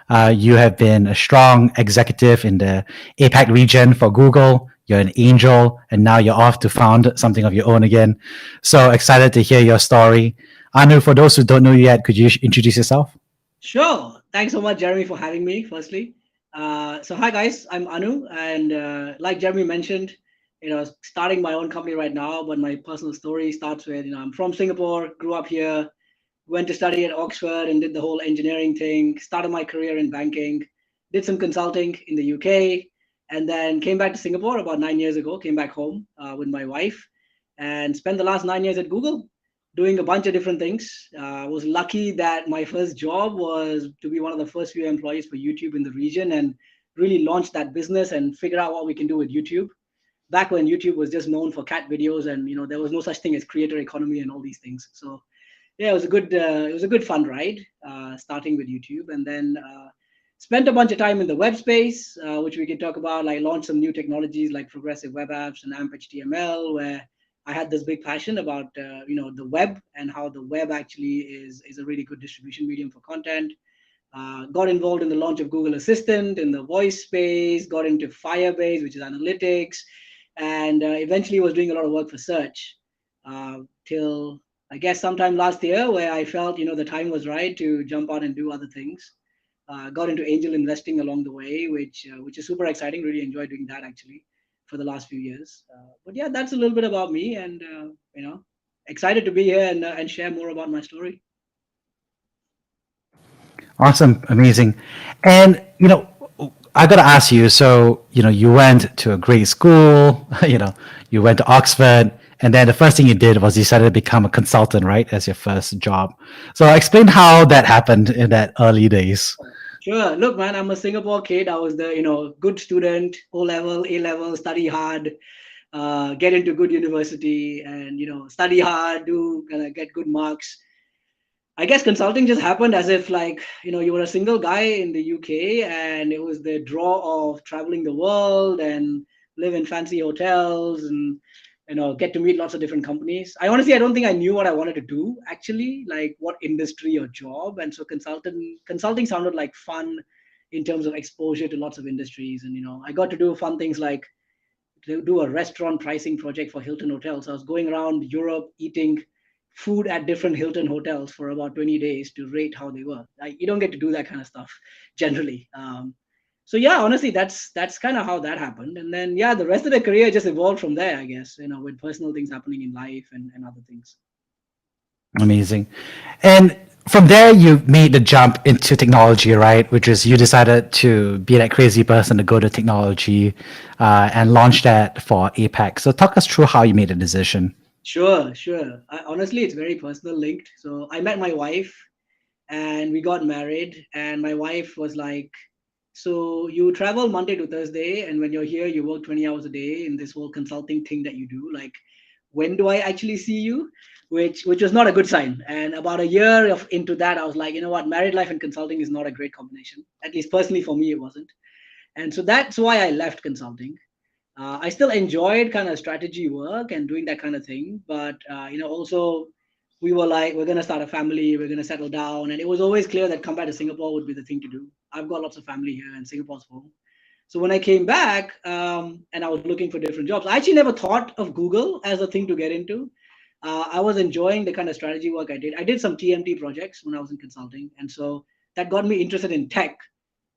You have been a strong executive in the APAC region for Google. You're an angel, and now you're off to found something of your own again. So excited to hear your story. Anu, for those who don't know you yet, could you introduce yourself? Sure. Thanks so much, Jeremy, for having me, firstly. So, hi, guys. I'm Anu. And like Jeremy mentioned, starting my own company right now, but my personal story starts with, I'm from Singapore, grew up here, went to study at Oxford and did the whole engineering thing, started my career in banking, did some consulting in the UK, and then came back to Singapore about 9 years ago, came back home with my wife and spent the last 9 years at Google doing a bunch of different things. I was lucky that my first job was to be one of the first few employees for YouTube in the region and really launch that business and figure out what we can do with YouTube. Back when YouTube was just known for cat videos, and there was no such thing as creator economy and all these things. So yeah, it was a good fun ride, starting with YouTube, and then spent a bunch of time in the web space, which we can talk about. Like launched some new technologies like progressive web apps and AMP HTML, where I had this big passion about the web and how the web actually is a really good distribution medium for content. Got involved in the launch of Google Assistant in the voice space. Got into Firebase, which is analytics, and eventually was doing a lot of work for search till I guess sometime last year, where I felt the time was right to jump out and do other things. Got into angel investing along the way, which is super exciting. Really enjoyed doing that actually for the last few years. But yeah, that's a little bit about me, and excited to be here and share more about my story. Awesome, amazing. And I got to ask you. So you went to a great school. You went to Oxford, and then the first thing you did was decided to become a consultant, right, as your first job. So explain how that happened in that early days. Sure. Look, man, I'm a Singapore kid. I was the good student, O level, A level, study hard, get into good university, and study hard, do get good marks. I guess consulting just happened as if like you were a single guy in the UK, and it was the draw of traveling the world and live in fancy hotels and get to meet lots of different companies. I don't think I knew what I wanted to do actually, like what industry or job, and so consulting sounded like fun in terms of exposure to lots of industries, and I got to do fun things like to do a restaurant pricing project for Hilton hotels. I was going around Europe eating food at different Hilton hotels for about 20 days to rate how they were. Like you don't get to do that kind of stuff generally. So yeah, honestly, that's kind of how that happened. And then yeah, the rest of the career just evolved from there, I guess, with personal things happening in life and other things. Amazing. And from there, you made the jump into technology, right? Which is you decided to be that crazy person to go to technology and launch that for APAC. So talk us through how you made the decision. Sure, sure. Honestly, it's very personal linked. So I met my wife and we got married, and my wife was like, so you travel Monday to Thursday, and when you're here you work 20 hours a day in this whole consulting thing that you do, like when do I actually see you? Which was not a good sign. And about a year into that, I was like, you know what, married life and consulting is not a great combination. At least personally for me it wasn't. And so that's why I left consulting. I still enjoyed kind of strategy work and doing that kind of thing, but also we were like, we're gonna start a family, we're gonna settle down, and it was always clear that come back to Singapore would be the thing to do. I've got lots of family here, and Singapore's home. So when I came back and I was looking for different jobs, I actually never thought of Google as a thing to get into. I was enjoying the kind of strategy work I did. I did some TMT projects when I was in consulting, and so that got me interested in tech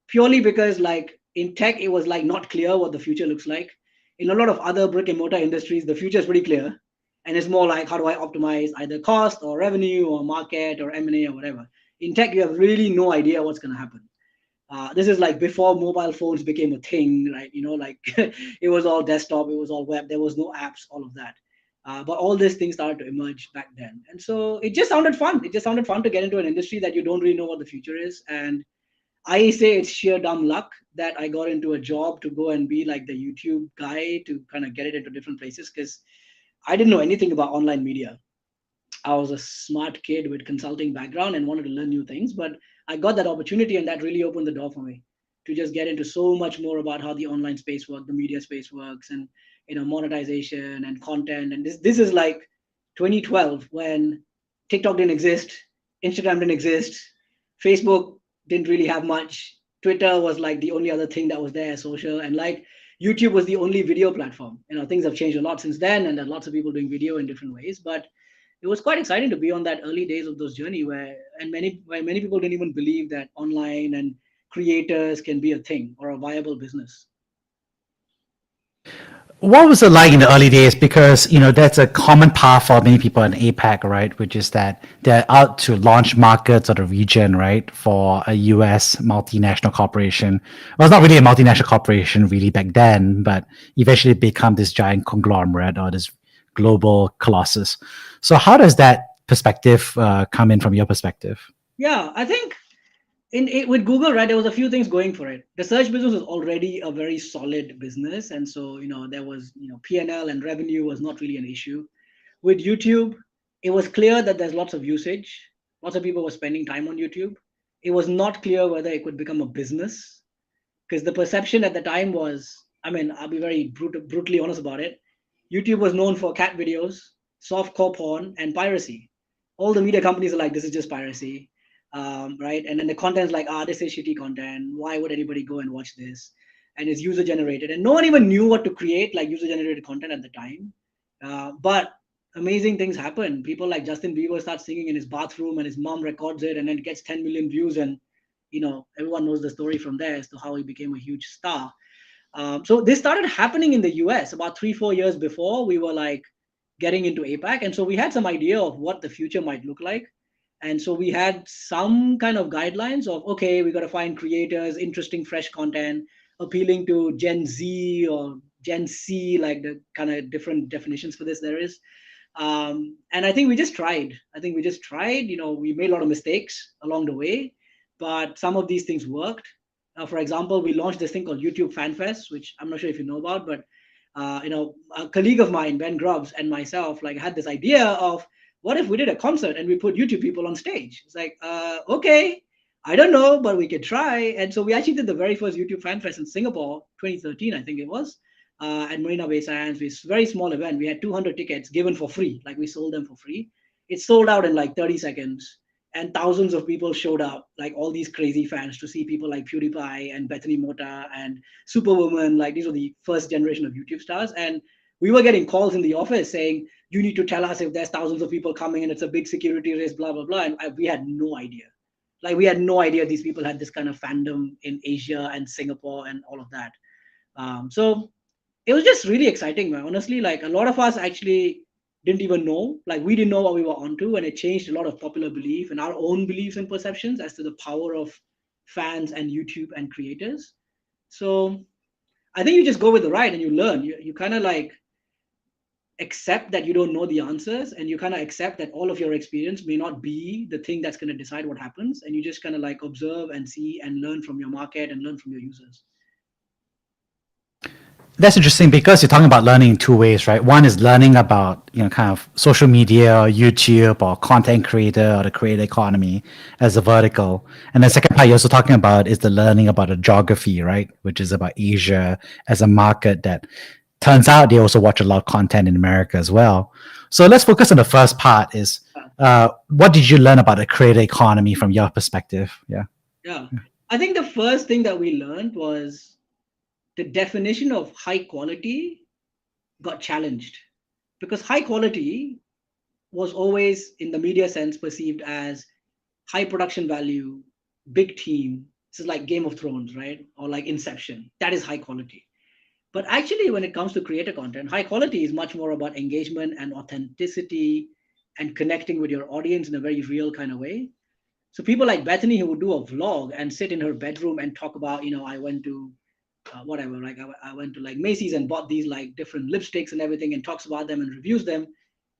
purely because like in tech it was like not clear what the future looks like. In a lot of other brick and mortar industries the future is pretty clear, and it's more like how do I optimize either cost or revenue or market or M&A or whatever. In tech you have really no idea what's going to happen. This is like before mobile phones became a thing, right? Like it was all desktop, it was all web, there was no apps, all of that. But all these things started to emerge back then, and so it just sounded fun. It just sounded fun to get into an industry that you don't really know what the future is. And I say it's sheer dumb luck that I got into a job to go and be like the YouTube guy to kind of get it into different places, because I didn't know anything about online media. I was a smart kid with consulting background and wanted to learn new things, but I got that opportunity and that really opened the door for me to just get into so much more about how the online space works, the media space works, and monetization and content. And this is like 2012 when TikTok didn't exist, Instagram didn't exist, Facebook didn't really have much. Twitter was like the only other thing that was there, social, and like YouTube was the only video platform. Things have changed a lot since then, and there are lots of people doing video in different ways. But it was quite exciting to be on that early days of those journey where many people didn't even believe that online and creators can be a thing or a viable business. What was it like in the early days? Because that's a common path for many people in APAC, right? Which is that they're out to launch markets or the region, right, for a US multinational corporation. Well, it's not really a multinational corporation really back then, but eventually become this giant conglomerate or this global colossus. So how does that perspective come in from your perspective? Yeah, I think with Google, right, there was a few things going for it. The search business was already a very solid business, and so there was P&L and revenue was not really an issue. With YouTube, it was clear that there's lots of usage. Lots of people were spending time on YouTube. It was not clear whether it could become a business because the perception at the time was, I mean, I'll be very brutally honest about it. YouTube was known for cat videos, softcore porn, and piracy. All the media companies are like, this is just piracy, right? And then the content's like, this is shitty content. Why would anybody go and watch this? And it's user generated, and no one even knew what to create like user generated content at the time. But amazing things happen. People like Justin Bieber start singing in his bathroom, and his mom records it, and then it gets 10 million views, and everyone knows the story from there as to how he became a huge star. So this started happening in the US about 3-4 years before we were like getting into APAC, and so we had some idea of what the future might look like. And so we had some kind of guidelines of, okay, we got to find creators, interesting, fresh content, appealing to Gen Z or Gen C, like the kind of different definitions for this there is. And I think we just tried. We made a lot of mistakes along the way, but some of these things worked. For example, we launched this thing called YouTube Fan Fest, which I'm not sure if you know about, but a colleague of mine, Ben Grubbs, and myself, like, had this idea of what if we did a concert and we put YouTube people on stage? It's like, okay, I don't know, but we could try. And so we actually did the very first YouTube Fan Fest in Singapore, 2013, I think it was, at Marina Bay Sands. It's a very small event. We had 200 tickets given for free, like we sold them for free. It sold out in like 30 seconds, and thousands of people showed up, like all these crazy fans, to see people like PewDiePie and Bethany Mota and Superwoman. Like these were the first generation of YouTube stars. And we were getting calls in the office saying, you need to tell us if there's thousands of people coming and it's a big security race, blah, blah, blah. And we had no idea. Like we had no idea these people had this kind of fandom in Asia and Singapore and all of that. So it was just really exciting, man. Honestly, like a lot of us actually didn't even know, like we didn't know what we were onto, and it changed a lot of popular belief and our own beliefs and perceptions as to the power of fans and YouTube and creators. So I think you just go with the ride and you learn. You kind of like accept that you don't know the answers, and you kind of accept that all of your experience may not be the thing that's going to decide what happens, and you just kind of like observe and see and learn from your market and learn from your users. That's interesting because you're talking about learning in two ways, right? One is learning about, kind of social media or YouTube or content creator or the creator economy as a vertical. And the second part you're also talking about is the learning about the geography, right? Which is about Asia as a market that turns out they also watch a lot of content in America as well. So let's focus on the first part is what did you learn about the creator economy from your perspective? Yeah. I think the first thing that we learned was the definition of high quality got challenged, because high quality was always in the media sense perceived as high production value, big team. This is like Game of Thrones, right? Or like Inception. That is high quality. But actually, when it comes to creator content, high quality is much more about engagement and authenticity and connecting with your audience in a very real kind of way. So people like Bethany, who would do a vlog and sit in her bedroom and talk about, I went to whatever, like I went to like Macy's and bought these like different lipsticks and everything, and talks about them and reviews them,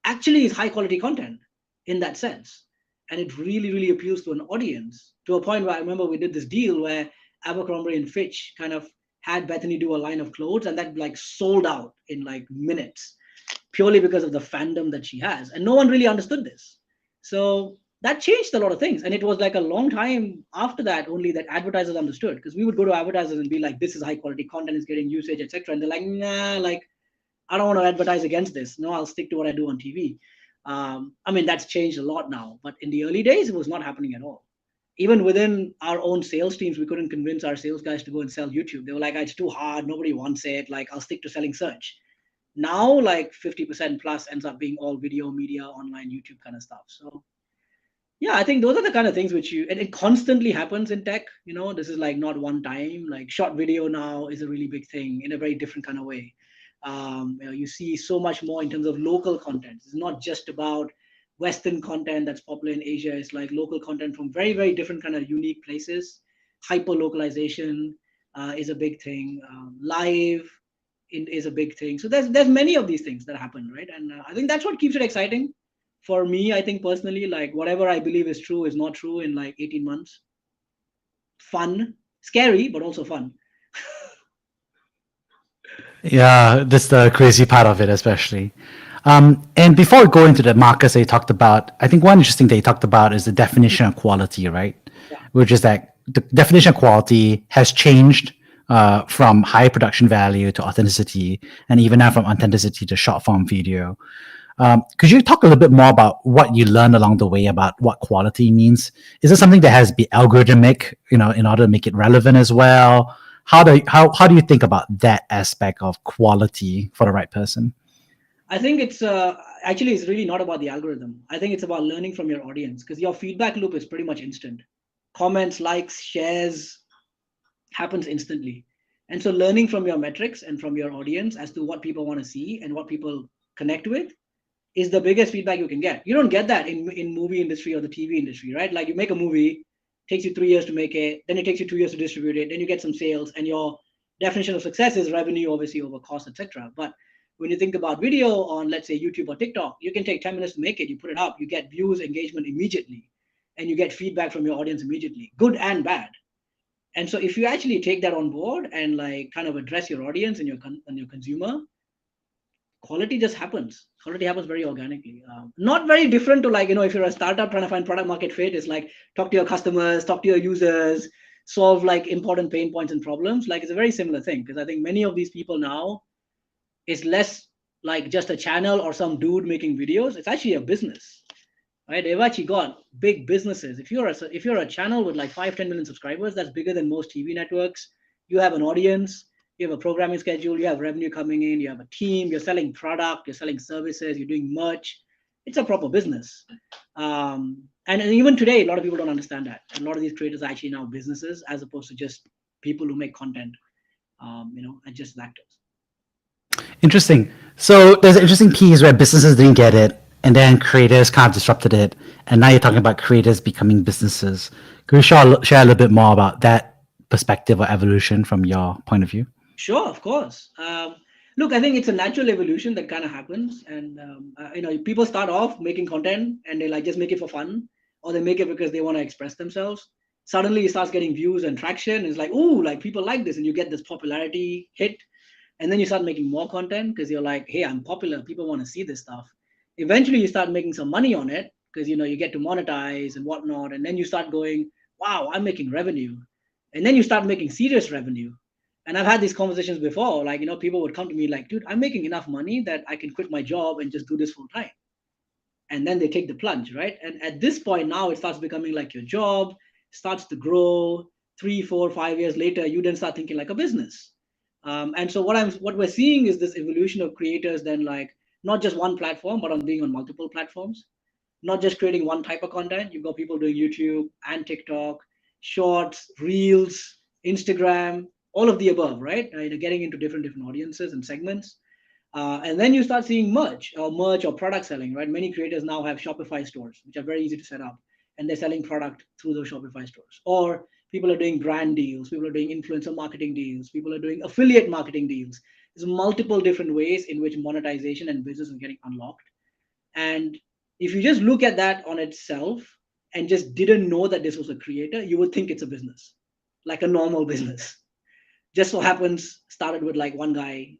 actually is high quality content in that sense. And it really, really appeals to an audience, to a point where I remember we did this deal where Abercrombie and Fitch kind of had Bethany do a line of clothes, and that like sold out in like minutes, purely because of the fandom that she has. And no one really understood this. So that changed a lot of things. And it was like a long time after that only that advertisers understood, because we would go to advertisers and be like, this is high quality content, is getting usage, etc. And they're like, nah, like, I don't want to advertise against this. No, I'll stick to what I do on TV. I mean, that's changed a lot now, but in the early days, it was not happening at all. even within our own sales teams, we couldn't convince our sales guys to go and sell YouTube. They were like, "Ah, it's too hard. Nobody wants it. Like, I'll stick to selling search." Now, like 50% plus ends up being all video, media, online, YouTube kind of stuff. So yeah, I think those are the kind of things which and it constantly happens in tech. This is like not one time. Like short video now is a really big thing in a very different kind of way. You see so much more in terms of local content. It's not just about Western content that's popular in Asia. It's like local content from very, very different kind of unique places. Hyper localization is a big thing. Live is a big thing. So there's many of these things that happen, right? And I think that's what keeps it exciting for me. I think personally, like whatever I believe is true is not true in like 18 months. Fun, scary, but also fun. Yeah, that's the crazy part of it, especially. And before we go into the markers that you talked about, I think one interesting that you talked about is the definition of quality, right? Yeah. Which is that the definition of quality has changed from high production value to authenticity, and even now from authenticity to short form video. Could you talk a little bit more about what you learned along the way about what quality means? Is it something that has to be algorithmic, in order to make it relevant as well? How do you think about that aspect of quality for the right person? I think it's actually it's really not about the algorithm. I think it's about learning from your audience because your feedback loop is pretty much instant. Comments, likes, shares happens instantly. And so learning from your metrics and from your audience as to what people want to see and what people connect with is the biggest feedback you can get. You don't get that in movie industry or the TV industry, right? Like you make a movie, takes you 3 years to make it, then it takes you 2 years to distribute it, then you get some sales, and your definition of success is revenue, obviously over cost, etc. But when you think about video on, let's say, YouTube or TikTok, you can take 10 minutes to make it, you put it up, you get views, engagement immediately, and you get feedback from your audience immediately, good and bad. And so if you actually take that on board and like kind of address your audience and your consumer, quality just happens. Quality happens very organically. Not very different to like, if you're a startup trying to find product market fit, it's like talk to your customers, talk to your users, solve like important pain points and problems. Like it's a very similar thing because I think many of these people now is less like just a channel or some dude making videos. It's actually a business, right? They've actually got big businesses. If you're a channel with like 5-10 million subscribers, that's bigger than most TV networks. You have an audience, you have a programming schedule, you have revenue coming in, you have a team, you're selling product, you're selling services, you're doing merch. It's a proper business. And even today, a lot of people don't understand that. And a lot of these creators are actually now businesses as opposed to just people who make content, and just actors. Interesting. So there's an interesting piece where businesses didn't get it, and then creators kind of disrupted it, and now you're talking about creators becoming businesses. Could you share a little bit more about that perspective or evolution from your point of view? Sure, of course. Look, I think it's a natural evolution that kind of happens, and people start off making content and they like just make it for fun, or they make it because they want to express themselves. Suddenly, it starts getting views and traction. It's like, oh, like people like this, and you get this popularity hit, and then you start making more content because you're like, hey, I'm popular. People want to see this stuff. Eventually, you start making some money on it because you get to monetize and whatnot, and then you start going, wow, I'm making revenue, and then you start making serious revenue. And I've had these conversations before, like, people would come to me like, dude, I'm making enough money that I can quit my job and just do this full time. And then they take the plunge, right? And at this point now, it starts becoming like your job, starts to grow. 3, 4, 5 years later, you then start thinking like a business. And so what we're seeing is this evolution of creators then like not just one platform, but on being on multiple platforms, not just creating one type of content. You've got people doing YouTube and TikTok, shorts, reels, Instagram, all of the above, right? Getting into different audiences and segments. And then you start seeing merch or product selling, right? Many creators now have Shopify stores, which are very easy to set up, and they're selling product through those Shopify stores. Or people are doing brand deals, people are doing influencer marketing deals, people are doing affiliate marketing deals. There's multiple different ways in which monetization and business is getting unlocked. And if you just look at that on itself and just didn't know that this was a creator, you would think it's a business, like a normal business. Just so happens started with like one guy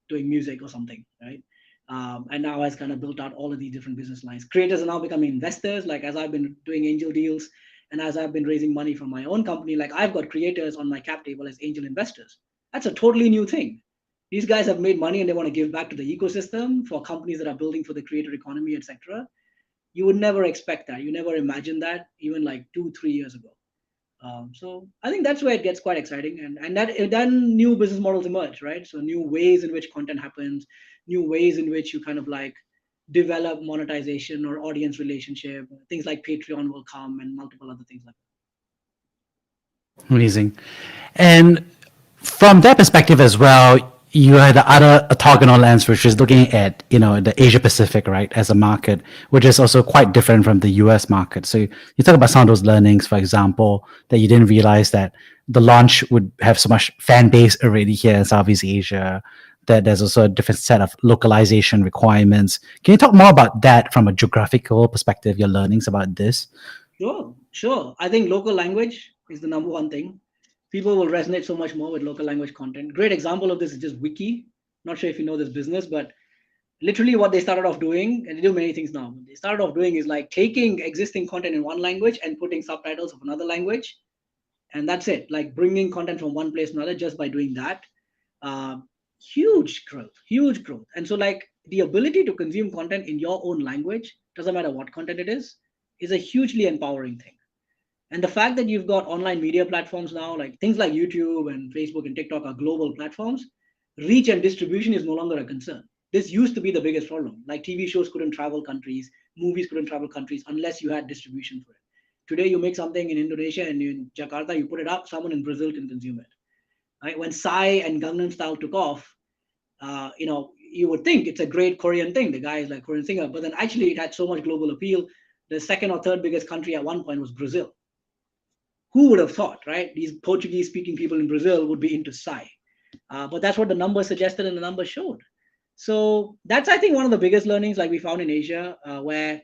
doing music or something, right? And now has kind of built out all of these different business lines. Creators are now becoming investors. Like as I've been doing angel deals and as I've been raising money from my own company, like I've got creators on my cap table as angel investors. That's a totally new thing. These guys have made money and they want to give back to the ecosystem for companies that are building for the creator economy, etc. You would never expect that. You never imagined that even like 2, 3 years ago. So I think that's where it gets quite exciting, and that then new business models emerge, right? So new ways in which content happens, new ways in which you kind of like develop monetization or audience relationship. Things like Patreon will come and multiple other things like Amazing. And from that perspective as well, you had the other orthogonal lens, which is looking at the Asia Pacific, right, as a market, which is also quite different from the US market. So you talk about some of those learnings, for example, that you didn't realize that the launch would have so much fan base already here in Southeast Asia. That there's also a different set of localization requirements. Can you talk more about that from a geographical perspective? Your learnings about this? Sure, sure. I think local language is the number one thing. People will resonate so much more with local language content. Great example of this is just Wiki. Not sure if you know this business, but literally what they started off doing, and they do many things now. What they started off doing is like taking existing content in one language and putting subtitles of another language, and that's it. Like bringing content from one place to another just by doing that. Uh, Huge growth, huge growth. And so like the ability to consume content in your own language, doesn't matter what content it is a hugely empowering thing. And the fact that you've got online media platforms now, like things like YouTube and Facebook and TikTok are global platforms, reach and distribution is no longer a concern. This used to be the biggest problem. Like TV shows couldn't travel countries, movies couldn't travel countries unless you had distribution for it. Today, you make something in Indonesia and in Jakarta, you put it up, someone in Brazil can consume it. Right? When Psy and Gangnam Style took off, you would think it's a great Korean thing. The guy is like Korean singer, but then actually it had so much global appeal. The second or third biggest country at one point was Brazil. Who would have thought, right? These Portuguese speaking people in Brazil would be into Psy. But that's what the numbers suggested and the numbers showed. So that's, I think, one of the biggest learnings like we found in Asia, where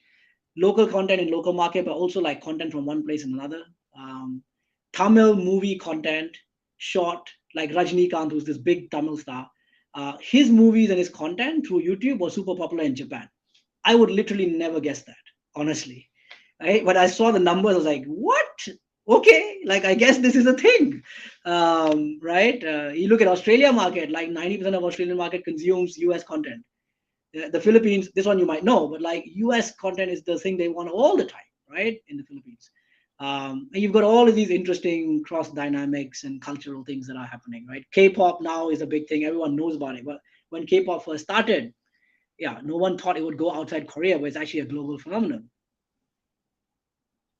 local content in local market, but also like content from one place and another. Um, Tamil movie content, short, like Rajnikant, who's this big Tamil star. His movies and his content through YouTube was super popular in Japan. I would literally never guess that, honestly. Right? But I saw the numbers, I was like, what? Okay, like I guess this is a thing, right? You look at Australia market, like 90% of Australian market consumes US content. The Philippines, this one you might know, but like US content is the thing they want all the time, right? In the Philippines. And you've got all of these interesting cross dynamics and cultural things that are happening, right? K-pop now is a big thing. Everyone knows about it. But when K-pop first started, yeah, no one thought it would go outside Korea, but it's actually a global phenomenon.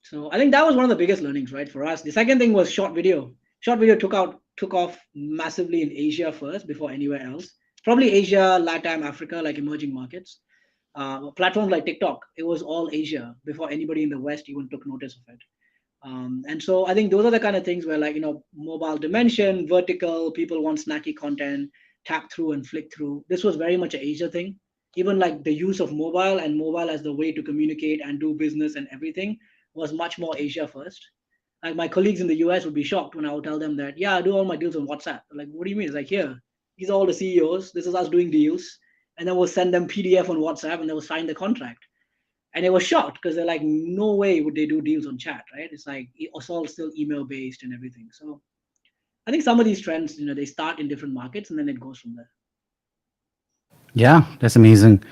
So I think that was one of the biggest learnings, right, for us. The second thing was short video. Short video took off massively in Asia first before anywhere else. Probably Asia, Latam, Africa, like emerging markets. Platforms like TikTok, it was all Asia before anybody in the West even took notice of it. And so I think those are the kind of things where, like, mobile dimension, vertical, people want snacky content, tap through and flick through. This was very much an Asia thing. Even like the use of mobile and mobile as the way to communicate and do business and everything was much more Asia first. Like my colleagues in the US would be shocked when I would tell them that, yeah, I do all my deals on WhatsApp. Like, what do you mean? It's like, here, these are all the CEOs. This is us doing deals. And then we'll send them PDF on WhatsApp and they will sign the contract. And they were shocked because they're like, no way would they do deals on chat, right? It's like, it's all still email based and everything. So I think some of these trends, they start in different markets and then it goes from there. Yeah, that's amazing.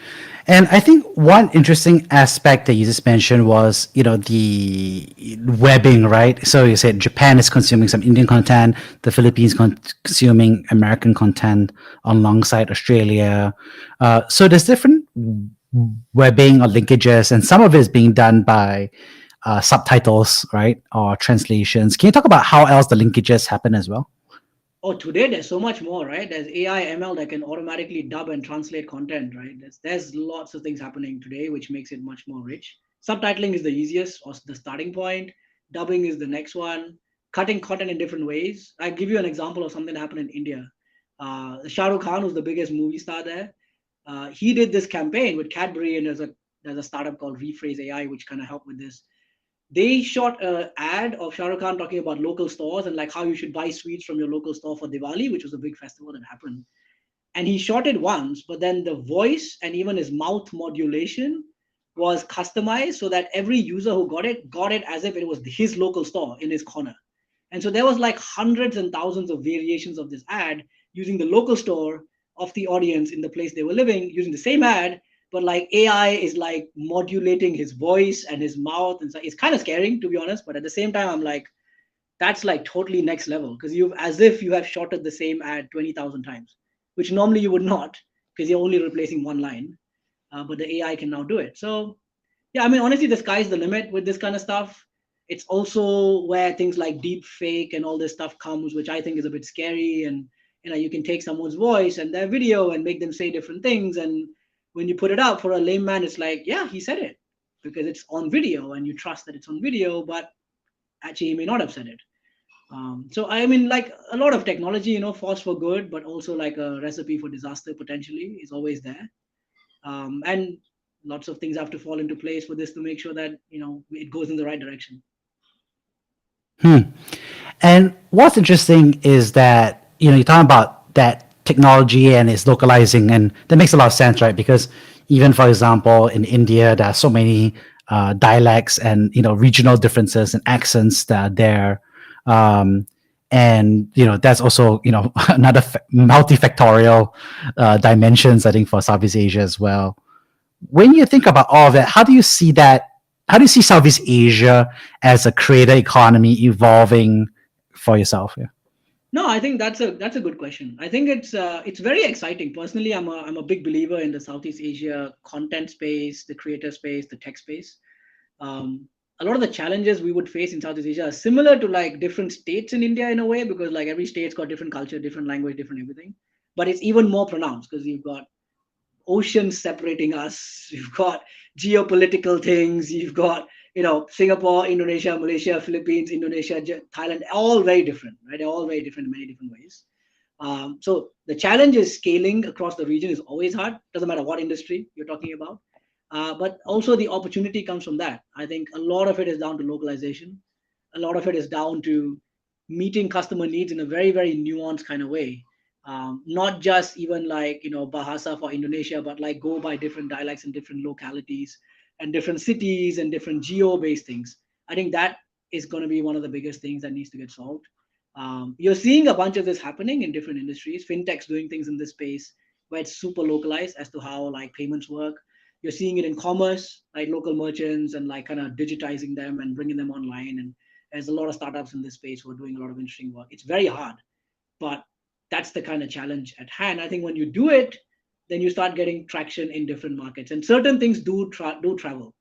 And I think one interesting aspect that you just mentioned was, the webbing, right? So you said Japan is consuming some Indian content, the Philippines consuming American content alongside Australia. So there's different webbing or linkages, and some of it is being done by subtitles, right? Or translations. Can you talk about how else the linkages happen as well? Oh, today there's so much more, right? There's AI, ML that can automatically dub and translate content, right? There's lots of things happening today, which makes it much more rich. Subtitling is the easiest or the starting point. Dubbing is the next one. Cutting content in different ways. I'll give you an example of something that happened in India. Shah Rukh Khan, who's the biggest movie star there, he did this campaign with Cadbury, and there's a startup called Rephrase AI, which kind of helped with this. They shot an ad of Shah Rukh Khan talking about local stores and like how you should buy sweets from your local store for Diwali, which was a big festival that happened. And he shot it once, but then the voice and even his mouth modulation was customized so that every user who got it as if it was his local store in his corner. And so there was like hundreds and thousands of variations of this ad using the local store of the audience in the place they were living, using the same ad, but like AI is like modulating his voice and his mouth, and so it's kind of scary, to be honest. But at the same time, I'm like, that's like totally next level, because you've as if you have shotted the same ad 20,000 times, which normally you would not, because you're only replacing one line. But the AI can now do it. So yeah, I mean, honestly, the sky's the limit with this kind of stuff. It's also where things like deep fake and all this stuff comes, which I think is a bit scary. And you can take someone's voice and their video and make them say different things. And when you put it out for a layman, it's like, yeah, he said it because it's on video, and you trust that it's on video, but actually he may not have said it. So I mean, like a lot of technology, force for good, but also like a recipe for disaster potentially is always there. And lots of things have to fall into place for this to make sure that it goes in the right direction. Hmm. And what's interesting is that, you're talking about that technology and it's localizing, and that makes a lot of sense, right? Because even, for example, in India, there are so many dialects and, regional differences and accents that are there. Um, and, that's also, another multifactorial dimensions, I think, for Southeast Asia as well. When you think about all of that, how do you see that? How do you see Southeast Asia as a creator economy evolving for yourself? Yeah. No, I think that's a good question. I think it's very exciting. Personally, I'm a big believer in the Southeast Asia content space, the creator space, the tech space. Um, a lot of the challenges we would face in Southeast Asia are similar to like different states in India in a way, because like every state's got different culture, different language, different everything. But it's even more pronounced because you've got oceans separating us. You've got geopolitical things. You've got Singapore, Indonesia, Malaysia, Philippines, Indonesia, Thailand, all very different, right? They're all very different in many different ways. So the challenge is scaling across the region is always hard. Doesn't matter what industry you're talking about. But also the opportunity comes from that. I think a lot of it is down to localization. A lot of it is down to meeting customer needs in a very, very nuanced kind of way. Not just even like, Bahasa for Indonesia, but like go by different dialects in different localities and different cities and different geo-based things. I think that is going to be one of the biggest things that needs to get solved. You're seeing a bunch of this happening in different industries. Fintechs doing things in this space where it's super localized as to how like payments work. You're seeing it in commerce, like local merchants and like kind of digitizing them and bringing them online. And there's a lot of startups in this space who are doing a lot of interesting work. It's very hard, but that's the kind of challenge at hand. I think when you do it, then you start getting traction in different markets, and certain things do travel,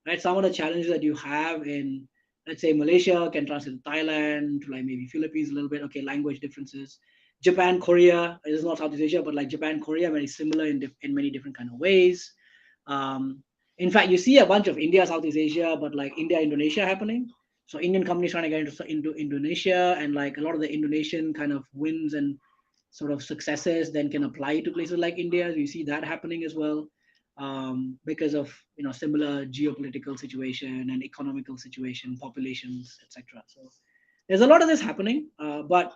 right? Some of the challenges that you have in, let's say, Malaysia can translate to Thailand, to like maybe Philippines a little bit. Okay, language differences. Japan, Korea, it is not Southeast Asia, but like Japan, Korea, very similar in many different kind of ways. Um, in fact, you see a bunch of India, Southeast Asia, but like India, Indonesia happening. So Indian companies trying to get into Indonesia, and like a lot of the Indonesian kind of wins and sort of successes then can apply to places like India. You see that happening as well, because of similar geopolitical situation and economical situation, populations, etc. So there's a lot of this happening, but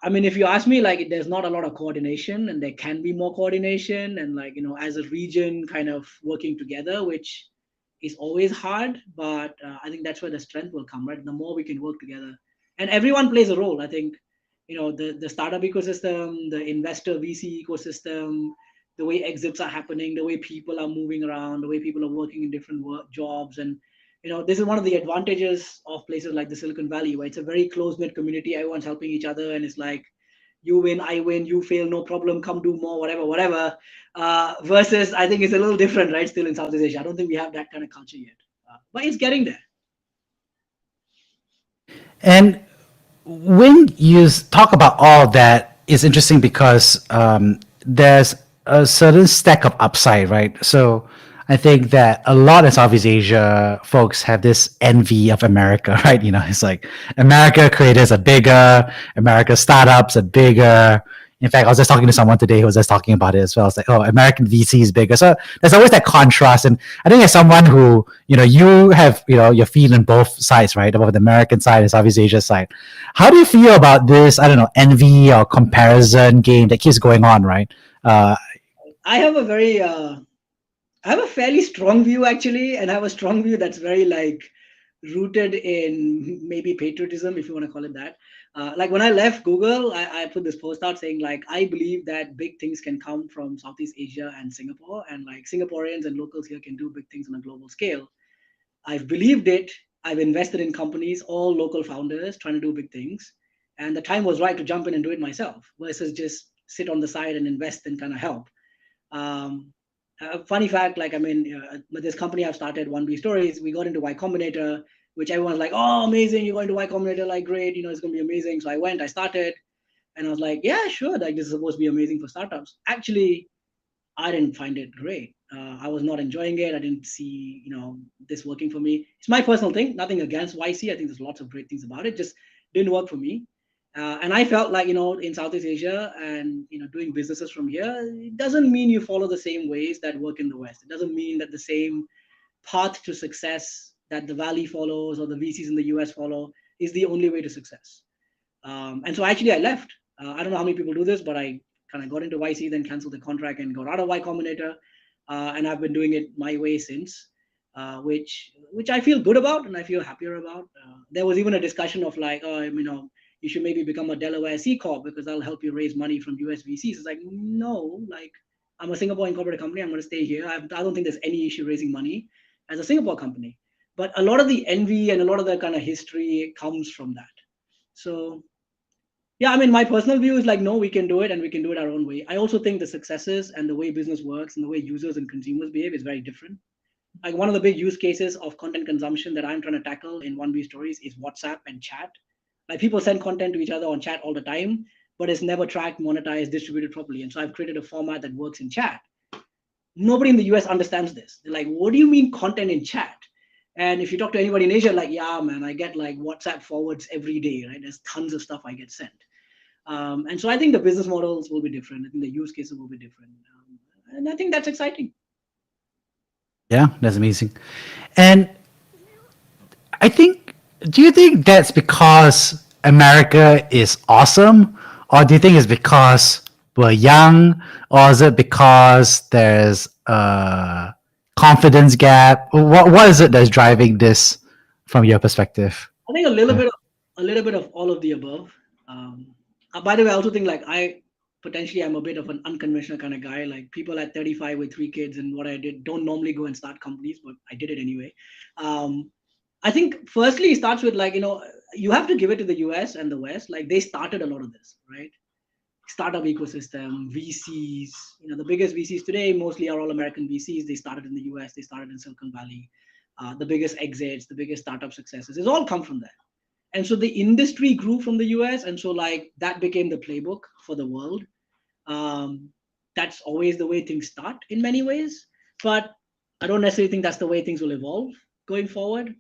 I mean, if you ask me, like, there's not a lot of coordination, and there can be more coordination, and like as a region, kind of working together, which is always hard. But I think that's where the strength will come, right? The more we can work together, and everyone plays a role. I think the startup ecosystem, the investor VC ecosystem, the way exits are happening, the way people are moving around, the way people are working in different work jobs, and this is one of the advantages of places like the Silicon Valley, where it's a very close knit community. Everyone's helping each other, and it's like you win, I win, you fail, no problem, come do more, whatever, whatever. Versus, I think it's a little different, right? Still in Southeast Asia, I don't think we have that kind of culture yet, but it's getting there. And when you talk about all that, it's interesting because there's a certain stack of upside, right? So I think that a lot of Southeast Asia folks have this envy of America, right? It's like America creators are bigger, America startups are bigger. In fact, I was just talking to someone today who was just talking about it as well. It's like, oh, American VC is bigger. So there's always that contrast. And I think as someone who, you have, your feet on both sides, right? Both the American side and Southeast Asia side. How do you feel about this, I don't know, envy or comparison game that keeps going on, right? I have a very I have a fairly strong view actually, and I have a strong view that's very like rooted in maybe patriotism, if you want to call it that. Like when I left Google, I put this post out saying like I believe that big things can come from Southeast Asia and Singapore, and like Singaporeans and locals here can do big things on a global scale. I've believed it I've invested in companies, all local founders trying to do big things. And the time was right to jump in and do it myself versus just sit on the side and invest and kind of help. Um, a funny fact, like, I mean, this company I've started, 1B Stories, we got into Y Combinator, which everyone's like, oh, amazing, you're going to Y Combinator, like, great, it's going to be amazing. So I went, I started, and I was like, yeah, sure, like, this is supposed to be amazing for startups. Actually, I didn't find it great. I was not enjoying it. I didn't see, this working for me. It's my personal thing. Nothing against YC. I think there's lots of great things about it. Just didn't work for me. And I felt like, in Southeast Asia and, doing businesses from here, it doesn't mean you follow the same ways that work in the West. It doesn't mean that the same path to success that the Valley follows or the VCs in the US follow is the only way to success. And so actually I left. I don't know how many people do this, but I kind of got into YC, then canceled the contract and got out of Y Combinator. And I've been doing it my way since, which I feel good about and I feel happier about. There was even a discussion of like, oh, you should maybe become a Delaware C Corp because that'll help you raise money from US VCs. It's like, no, like I'm a Singapore incorporated company. I'm going to stay here. I don't think there's any issue raising money as a Singapore company. But a lot of the envy and a lot of the kind of history comes from that. So yeah, I mean, my personal view is like, no, we can do it and we can do it our own way. I also think the successes and the way business works and the way users and consumers behave is very different. Like one of the big use cases of content consumption that I'm trying to tackle in 1B Stories is WhatsApp and chat. Like people send content to each other on chat all the time, but it's never tracked, monetized, distributed properly. And so I've created a format that works in chat. Nobody in the US understands this. They're like, what do you mean content in chat? And if you talk to anybody in Asia, like, yeah, man, I get like WhatsApp forwards every day, right? There's tons of stuff I get sent. And so I think the business models will be different. I think the use cases will be different. And I think that's exciting. Yeah, that's amazing. And do you think that's because America is awesome? Or do you think it's because we're young? Or is it because there's a confidence gap? What is it that's driving this from your perspective? I think a little bit of all of the above. By the way, I also think like I'm a bit of an unconventional kind of guy. Like people at 35 with 3 kids and what I did don't normally go and start companies, but I did it anyway. I think firstly it starts with like, you have to give it to the US and the West. Like they started a lot of this, right? Startup ecosystem, VCs, the biggest VCs today mostly are all American VCs. They started in the US, they started in Silicon Valley. The biggest exits, the biggest startup successes, it's all come from there. And so the industry grew from the US. And so like that became the playbook for the world. That's always the way things start in many ways, but I don't necessarily think that's the way things will evolve going forward.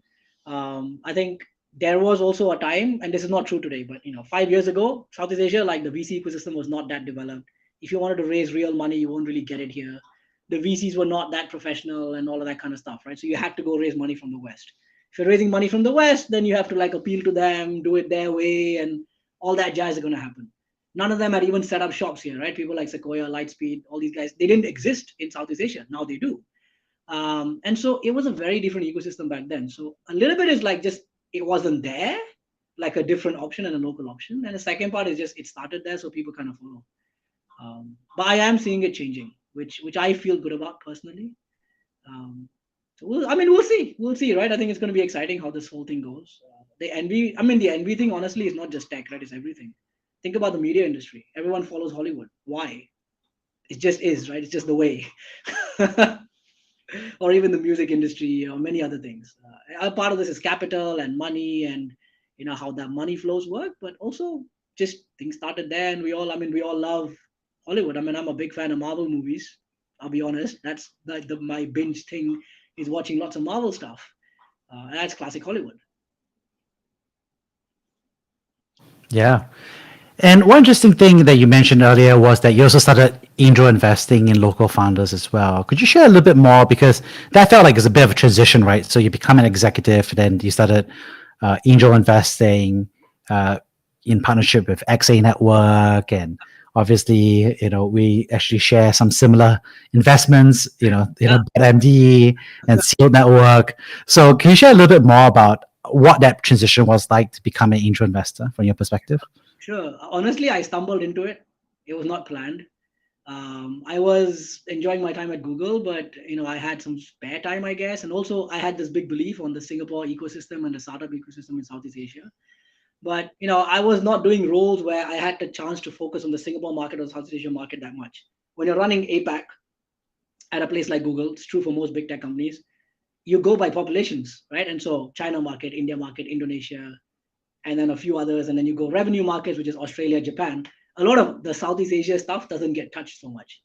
I think there was also a time, and this is not true today, but 5 years ago, Southeast Asia, like the VC ecosystem was not that developed. If you wanted to raise real money, you won't really get it here. The VCs were not that professional and all of that kind of stuff, right? So you had to go raise money from the West. If you're raising money from the West, then you have to like appeal to them, do it their way, and all that jazz is going to happen. None of them had even set up shops here, right? People like Sequoia, Lightspeed, all these guys, they didn't exist in Southeast Asia. Now they do. And so it was a very different ecosystem back then. So a little bit is like just it wasn't there, like a different option and a local option. And the second part is just it started there, so people kind of follow. But I am seeing it changing, which I feel good about personally. So we'll see. We'll see, right? I think it's going to be exciting how this whole thing goes. The envy thing, honestly, is not just tech, right? It's everything. Think about the media industry. Everyone follows Hollywood. Why? It just is, right? It's just the way. Or even the music industry or many other things. A part of this is capital and money and how that money flows work, but also just things started there, and we all love Hollywood. I'm a big fan of Marvel movies. I'll be honest. That's my binge thing is watching lots of Marvel stuff. That's classic Hollywood. Yeah. And one interesting thing that you mentioned earlier was that you also started angel investing in local founders as well. Could you share a little bit more? Because that felt like it's a bit of a transition, right? So you become an executive, then you started angel investing in partnership with XA Network. And obviously, we actually share some similar investments, MD and Seal Network. So can you share a little bit more about what that transition was like to become an angel investor from your perspective? Sure. Honestly, I stumbled into it. It was not planned. I was enjoying my time at Google, but I had some spare time, I guess, and also I had this big belief on the Singapore ecosystem and the startup ecosystem in Southeast Asia. But I was not doing roles where I had the chance to focus on the Singapore market or Southeast Asia market that much. When you're running APAC at a place like Google, it's true for most big tech companies. You go by populations, right? And so China market, India market, Indonesia, and then a few others, and then you go revenue markets, which is Australia, Japan. A lot of the Southeast Asia stuff doesn't get touched so much.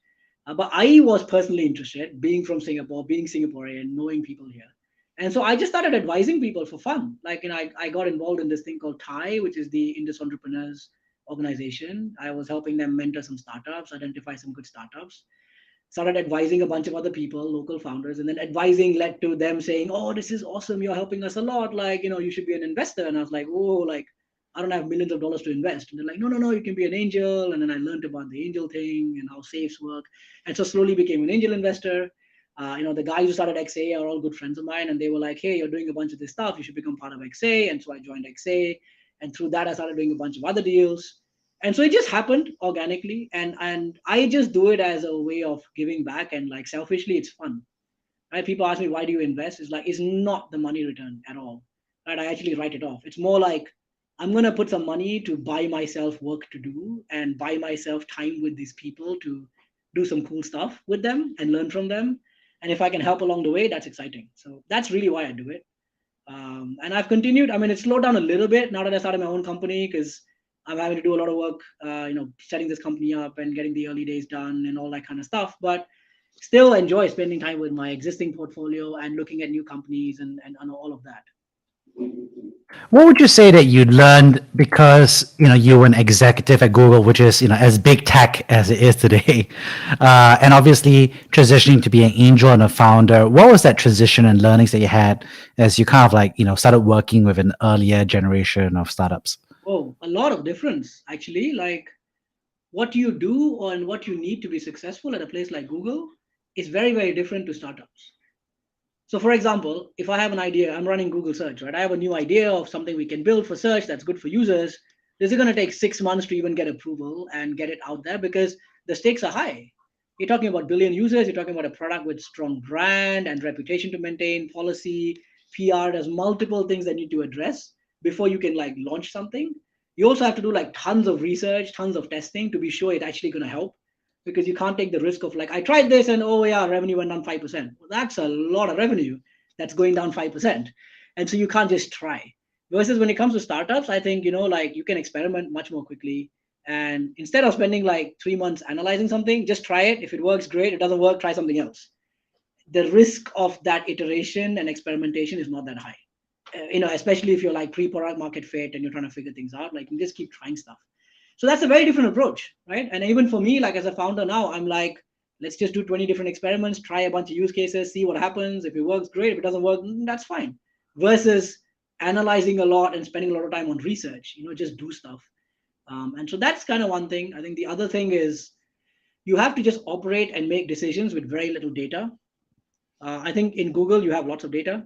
But I was personally interested, being from Singapore, being Singaporean, knowing people here. And so I just started advising people for fun. Like, I got involved in this thing called TIE, which is the Indus Entrepreneurs Organization. I was helping them mentor some startups, identify some good startups, started advising a bunch of other people, local founders, and then advising led to them saying, "Oh, this is awesome! You're helping us a lot. Like, you should be an investor." And I was like, "Oh, like I don't have millions of dollars to invest." And they're like, "No, no, no, you can be an angel." And then I learned about the angel thing and how safes work, and so slowly became an angel investor. The guys who started XA are all good friends of mine, and they were like, "Hey, you're doing a bunch of this stuff. You should become part of XA." And so I joined XA, and through that, I started doing a bunch of other deals. And so it just happened organically, and I just do it as a way of giving back, and like selfishly it's fun, right? People ask me, why do you invest? It's like, it's not the money return at all, right? I actually write it off. It's more like, I'm going to put some money to buy myself work to do and buy myself time with these people to do some cool stuff with them and learn from them. And if I can help along the way, that's exciting. So that's really why I do it. And I've continued. I mean, it's slowed down a little bit now that I started my own company, because I'm having to do a lot of work, setting this company up and getting the early days done and all that kind of stuff. But still enjoy spending time with my existing portfolio and looking at new companies and all of that. What would you say that you learned because you were an executive at Google, which is as big tech as it is today, and obviously transitioning to be an angel and a founder? What was that transition and learnings that you had as you kind of like started working with an earlier generation of startups? Oh, a lot of difference actually. Like, what you do and what you need to be successful at a place like Google is very, very different to startups. So, for example, if I have an idea, I'm running Google search, right? I have a new idea of something we can build for search that's good for users. This is going to take 6 months to even get approval and get it out there, because the stakes are high. You're talking about billion users, you're talking about a product with strong brand and reputation to maintain, policy, PR. There's multiple things that need to address before you can like launch something. You also have to do like tons of research, tons of testing to be sure it's actually going to help, because you can't take the risk of like, I tried this and oh yeah, revenue went down 5%. Well, that's a lot of revenue that's going down 5%. And so you can't just try. Versus when it comes to startups, I think, like you can experiment much more quickly. And instead of spending like 3 months analyzing something, just try it. If it works, great. It doesn't work, try something else. The risk of that iteration and experimentation is not that high. Especially if you're like pre-product market fit and you're trying to figure things out, like you just keep trying stuff. So that's a very different approach, right? And even for me, like as a founder now, I'm like, let's just do 20 different experiments, try a bunch of use cases, see what happens. If it works, great. If it doesn't work, that's fine. Versus analyzing a lot and spending a lot of time on research, just do stuff. And so that's kind of one thing. I think the other thing is you have to just operate and make decisions with very little data. I think in Google, you have lots of data.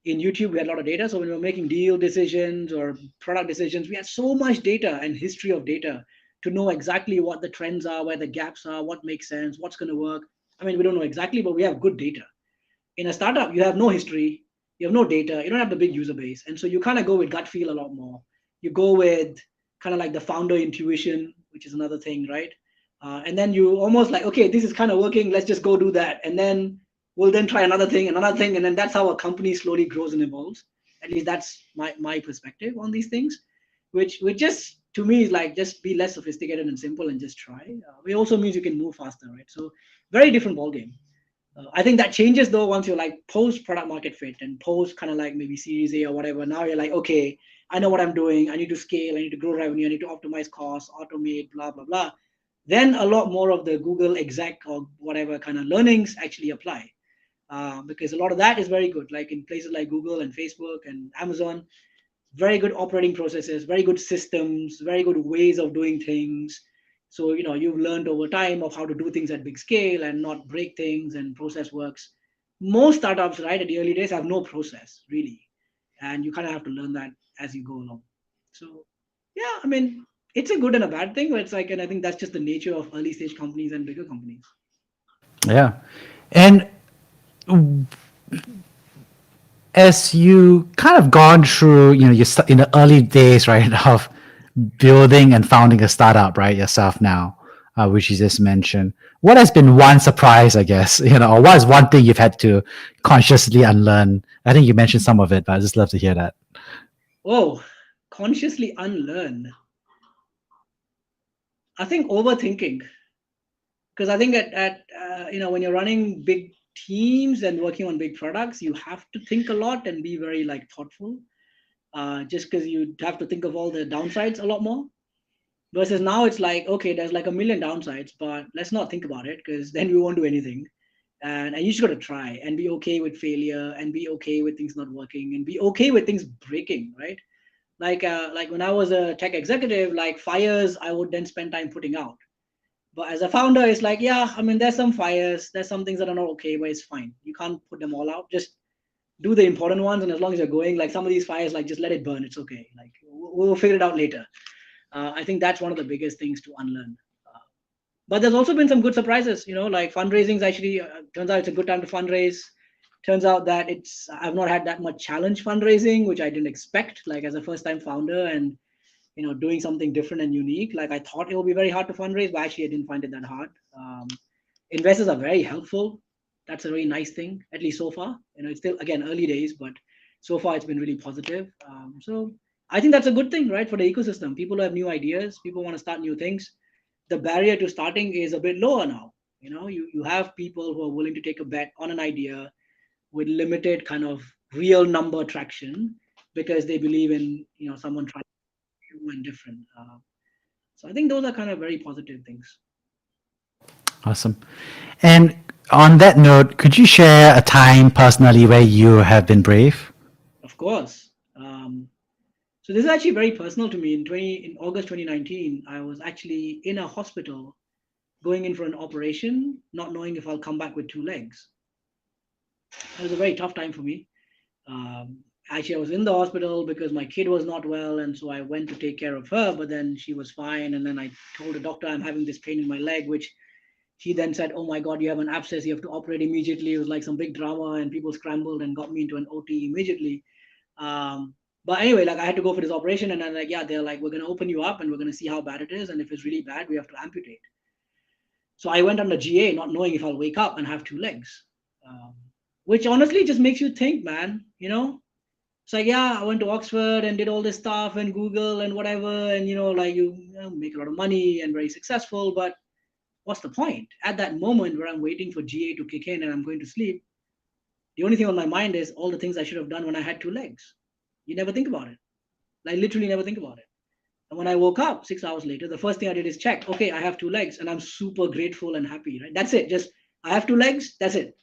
In YouTube, we had a lot of data. So when we were making deal decisions or product decisions, we had so much data and history of data to know exactly what the trends are, where the gaps are, what makes sense, what's going to work. I mean, we don't know exactly, but we have good data. In a startup, you have no history, you have no data, you don't have the big user base. And so you kind of go with gut feel a lot more. You go with kind of like the founder intuition, which is another thing, right? And then you almost like, okay, this is kind of working, let's just go do that. And then we'll then try another thing, and then that's how a company slowly grows and evolves. At least that's my perspective on these things, which just to me is like, just be less sophisticated and simple and just try. It also means you can move faster, right? So very different ball game. I think that changes though once you're like post product market fit and post kind of like maybe Series A or whatever. Now you're like, okay, I know what I'm doing. I need to scale. I need to grow revenue. I need to optimize costs, automate, blah blah blah. Then a lot more of the Google exec or whatever kind of learnings actually apply, because a lot of that is very good. Like in places like Google and Facebook and Amazon, very good operating processes, very good systems, very good ways of doing things. So you've learned over time of how to do things at big scale and not break things, and process works. Most startups, right, at the early days have no process really, and you kind of have to learn that as you go along. So yeah, I mean, it's a good and a bad thing, but it's like, and I think that's just the nature of early stage companies and bigger companies. Yeah. And as you kind of gone through, you in the early days, right, of building and founding a startup, right, yourself now, which you just mentioned, what has been one surprise, I guess, or what is one thing you've had to consciously unlearn? I think you mentioned some of it, but I just love to hear that. Oh, consciously unlearn. I think overthinking, because I think when you're running big teams and working on big products, you have to think a lot and be very like thoughtful. Just because you have to think of all the downsides a lot more. Versus now, it's like, okay, there's like a million downsides, but let's not think about it because then we won't do anything. And you just got to try and be okay with failure and be okay with things not working and be okay with things breaking, right? Like when I was a tech executive, like fires, I would then spend time putting out. But as a founder, it's like, yeah, I mean, there's some fires, there's some things that are not okay, but it's fine. You can't put them all out. Just do the important ones, and as long as you're going, like some of these fires, like just let it burn. It's okay. Like we'll figure it out later. I think that's one of the biggest things to unlearn. But there's also been some good surprises, like fundraising actually turns out it's a good time to fundraise. Turns out that I've not had that much challenge fundraising, which I didn't expect, like as a first time founder and doing something different and unique. Like I thought it would be very hard to fundraise, but actually I didn't find it that hard. Investors are very helpful. That's a very nice thing, at least so far. It's still again early days, but so far it's been really positive. So I think that's a good thing, right, for the ecosystem. People who have new ideas, people want to start new things. The barrier to starting is a bit lower now. You have people who are willing to take a bet on an idea with limited kind of real number traction because they believe in someone trying new and different. So I think those are kind of very positive things. Awesome. And on that note, could you share a time personally where you have been brave? Of course. So this is actually very personal to me. In August 2019, I was actually in a hospital going in for an operation, not knowing if I'll come back with two legs. It was a very tough time for me. Actually, I was in the hospital because my kid was not well, and so I went to take care of her. But then she was fine, and then I told the doctor I'm having this pain in my leg, which he then said, "Oh my God, you have an abscess. You have to operate immediately." It was like some big drama, and people scrambled and got me into an OT immediately. But anyway, like I had to go for this operation, and I'm like, yeah, they're like, we're gonna open you up, and we're gonna see how bad it is, and if it's really bad, we have to amputate. So I went under GA, not knowing if I'll wake up and have two legs, um, which honestly just makes you think, man. It's like, yeah, I went to Oxford and did all this stuff and Google and whatever, and like you make a lot of money and very successful, but what's the point? At that moment where I'm waiting for GA to kick in and I'm going to sleep, the only thing on my mind is all the things I should have done when I had two legs. You never think about it. Like literally never think about it. And when I woke up 6 hours later, the first thing I did is check, okay, I have two legs and I'm super grateful and happy, right? That's it. Just I have two legs, that's it.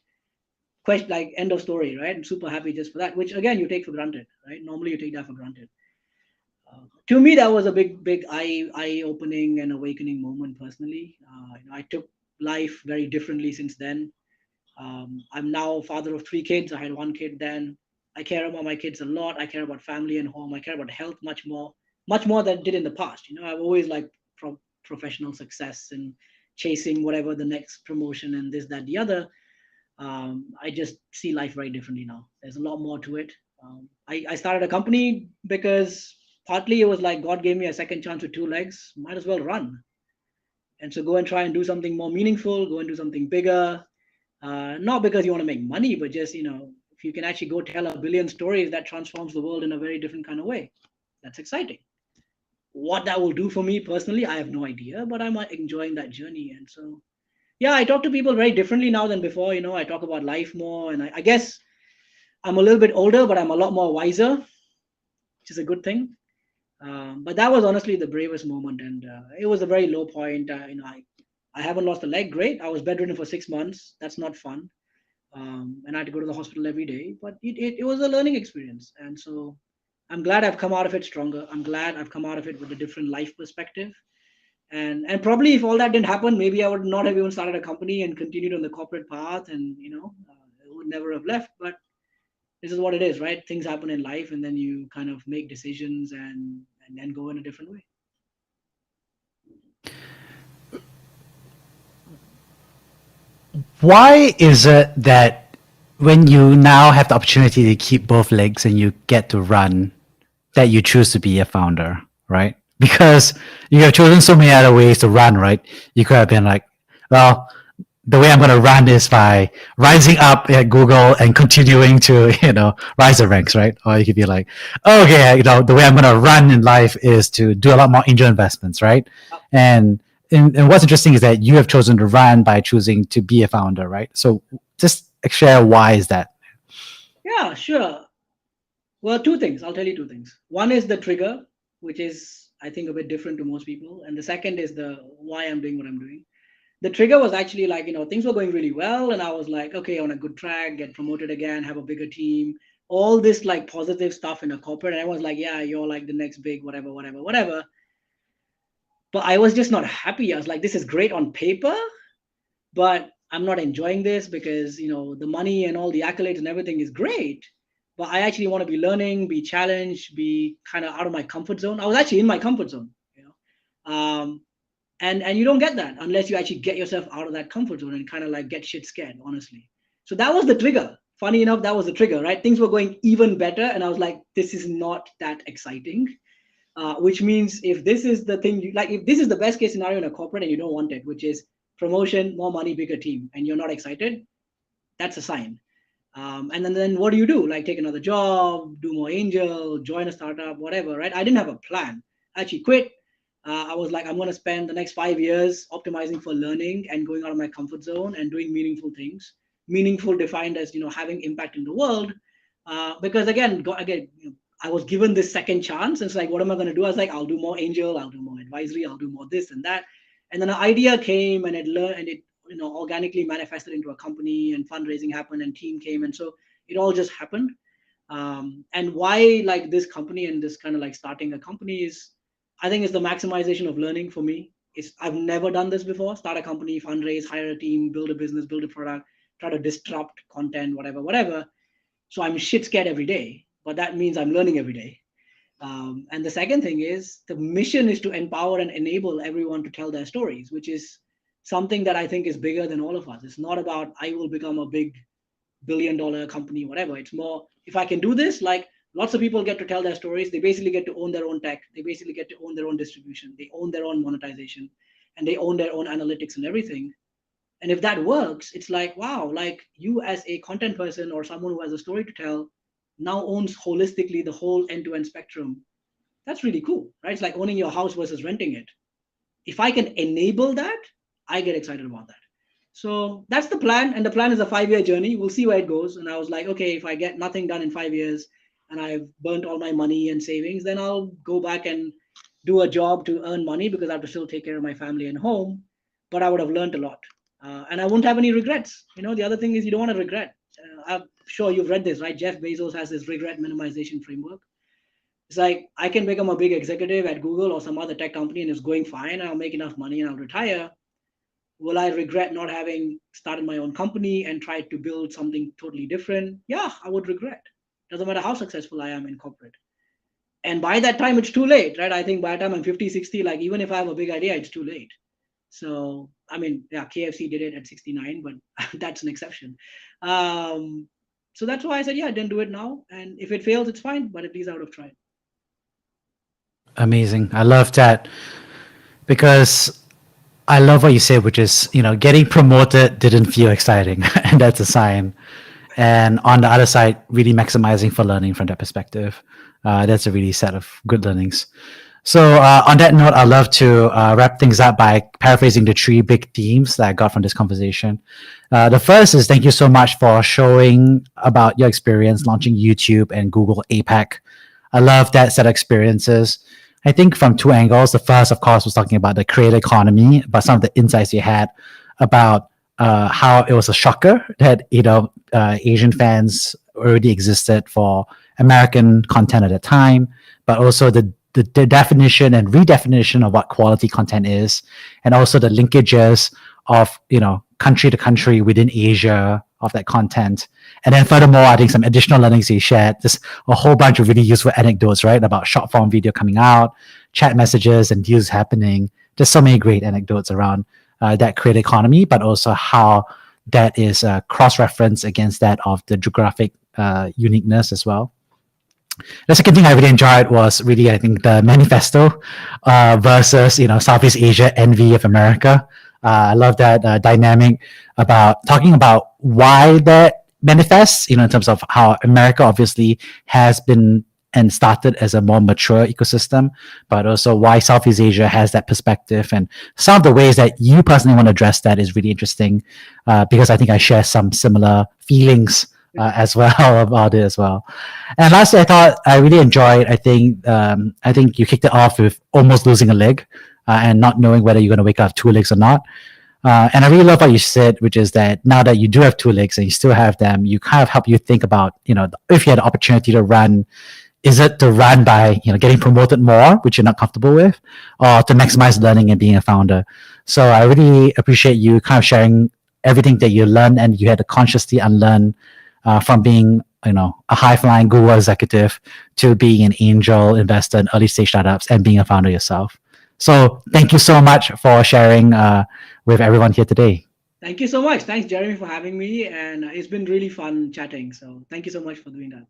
Question, like end of story, right? I'm super happy just for that, which again you take for granted, right? Normally you take that for granted. To me, that was a big eye opening and awakening moment personally. I took life very differently since then. I'm now father of three kids. I had one kid then. I care about my kids a lot. I care about family and home. I care about health much more than I did in the past. I've always liked professional success and chasing whatever the next promotion and this, that, the other. I just see life very differently now. There's a lot more to it. I started a company because partly it was like God gave me a second chance with two legs. Might as well run. And so go and try and do something more meaningful, go and do something bigger. Not because you want to make money, but just, if you can actually go tell a billion stories, that transforms the world in a very different kind of way. That's exciting. What that will do for me personally, I have no idea, but I'm enjoying that journey. And so, yeah, I talk to people very differently now than before. I talk about life more. And I guess I'm a little bit older, but I'm a lot more wiser, which is a good thing. But that was honestly the bravest moment, and it was a very low point. I haven't lost a leg. Great. I was bedridden for 6 months. That's not fun, and I had to go to the hospital every day. But it was a learning experience, and so I'm glad I've come out of it stronger. I'm glad I've come out of it with a different life perspective. And probably if all that didn't happen, maybe I would not have even started a company and continued on the corporate path, and I would never have left. But this is what it is, right? Things happen in life, and then you kind of make decisions and then go in a different way. Why is it that when you now have the opportunity to keep both legs and you get to run, that you choose to be a founder, right? Because you have chosen so many other ways to run, right? You could have been like, well, the way I'm going to run is by rising up at Google and continuing to, rise the ranks, right? Or you could be like, oh, okay, the way I'm going to run in life is to do a lot more angel investments, right? And, and what's interesting is that you have chosen to run by choosing to be a founder, right? So just share why is that? Yeah, sure. Well, two things. I'll tell you two things. One is the trigger, which is, I think, a bit different to most people. And the second is the why I'm doing what I'm doing. The trigger was actually like, things were going really well. And I was like, okay, on a good track, get promoted again, have a bigger team, all this like positive stuff in a corporate. And I was like, yeah, you're like the next big, whatever, whatever, whatever. But I was just not happy. I was like, this is great on paper, but I'm not enjoying this because the money and all the accolades and everything is great, but I actually want to be learning, be challenged, be kind of out of my comfort zone. I was actually in my comfort zone, and you don't get that unless you actually get yourself out of that comfort zone and kind of like get shit scared, honestly. So that was the trigger. Funny enough, that was the trigger, right? Things were going even better, and I was like, this is not that exciting. Which means if this is the thing you like, if this is the best case scenario in a corporate and you don't want it, which is promotion, more money, bigger team, and you're not excited, that's a sign. And then what do you do? Like take another job, do more angel, join a startup, whatever, right? I didn't have a plan. I actually quit. I was like, I'm going to spend the next 5 years optimizing for learning and going out of my comfort zone and doing meaningful things. Meaningful defined as having impact in the world. Because again, I was given this second chance. And it's like, what am I going to do? I was like, I'll do more angel, I'll do more advisory, I'll do more this and that. And then an idea came and it organically manifested into a company, and fundraising happened and team came. And so it all just happened. And why like this company and this kind of like starting a company is, I think it's the maximization of learning for me. I've never done this before. Start a company, fundraise, hire a team, build a business, build a product, try to disrupt content, whatever, whatever. So I'm shit scared every day, but that means I'm learning every day. And the second thing is the mission is to empower and enable everyone to tell their stories, which is something that I think is bigger than all of us. It's not about I will become a big $1 billion company, whatever. It's more, if I can do this, like lots of people get to tell their stories. They basically get to own their own tech. They basically get to own their own distribution. They own their own monetization, and they own their own analytics and everything. And if that works, it's like, wow, like you as a content person or someone who has a story to tell now owns holistically the whole end-to-end spectrum. That's really cool, right? It's like owning your house versus renting it. If I can enable that, I get excited about that. So that's the plan. And the plan is a 5-year journey. We'll see where it goes. And I was like, okay, if I get nothing done in 5 years and I've burnt all my money and savings, then I'll go back and do a job to earn money because I have to still take care of my family and home. But I would have learned a lot. And I won't have any regrets. The other thing is you don't want to regret. I'm sure you've read this, right? Jeff Bezos has this regret minimization framework. It's like I can become a big executive at Google or some other tech company and it's going fine. I'll make enough money and I'll retire. Will I regret not having started my own company and tried to build something totally different? Yeah, I would regret. Doesn't matter how successful I am in corporate. And by that time, it's too late, right? I think by the time I'm 50, 60, like even if I have a big idea, it's too late. So, I mean, yeah, KFC did it at 69, but that's an exception. So that's why I said, yeah, I didn't do it now. And if it fails, it's fine, but at least I would have tried. Amazing. I love that because I love what you said, which is, getting promoted didn't feel exciting. And that's a sign. And on the other side, really maximizing for learning from that perspective. That's a really set of good learnings. So on that note, I'd love to wrap things up by paraphrasing the 3 big themes that I got from this conversation. The first is thank you so much for showing about your experience launching YouTube and Google APAC. I love that set of experiences. I think from 2 angles. The first, of course, was talking about the creator economy, but some of the insights you had about how it was a shocker that Asian fans already existed for American content at the time, but also the definition and redefinition of what quality content is, and also the linkages of country to country within Asia of that content. And then furthermore, I think some additional learnings you shared, just a whole bunch of really useful anecdotes, right? About short form video coming out, chat messages and deals happening. Just so many great anecdotes around that creator economy, but also how that is cross-referenced against that of the geographic uniqueness as well. The second thing I really enjoyed was really, I think, the manifesto versus, Southeast Asia envy of America. I love that dynamic about talking about why that manifests, in terms of how America obviously has been and started as a more mature ecosystem, but also why Southeast Asia has that perspective, and some of the ways that you personally want to address that is really interesting, because I think I share some similar feelings as well about it as well. And lastly, I thought I really enjoyed. I think you kicked it off with almost losing a leg and not knowing whether you're going to wake up 2 legs or not. And I really love what you said, which is that now that you do have 2 legs and you still have them, you kind of help you think about, if you had the opportunity to run, is it to run by, getting promoted more, which you're not comfortable with, or to maximize learning and being a founder? So I really appreciate you kind of sharing everything that you learned and you had to consciously unlearn from being, a high-flying Google executive to being an angel investor in early-stage startups and being a founder yourself. So thank you so much for sharing with everyone here today. Thank you so much. Thanks, Jeremy, for having me. And it's been really fun chatting. So thank you so much for doing that.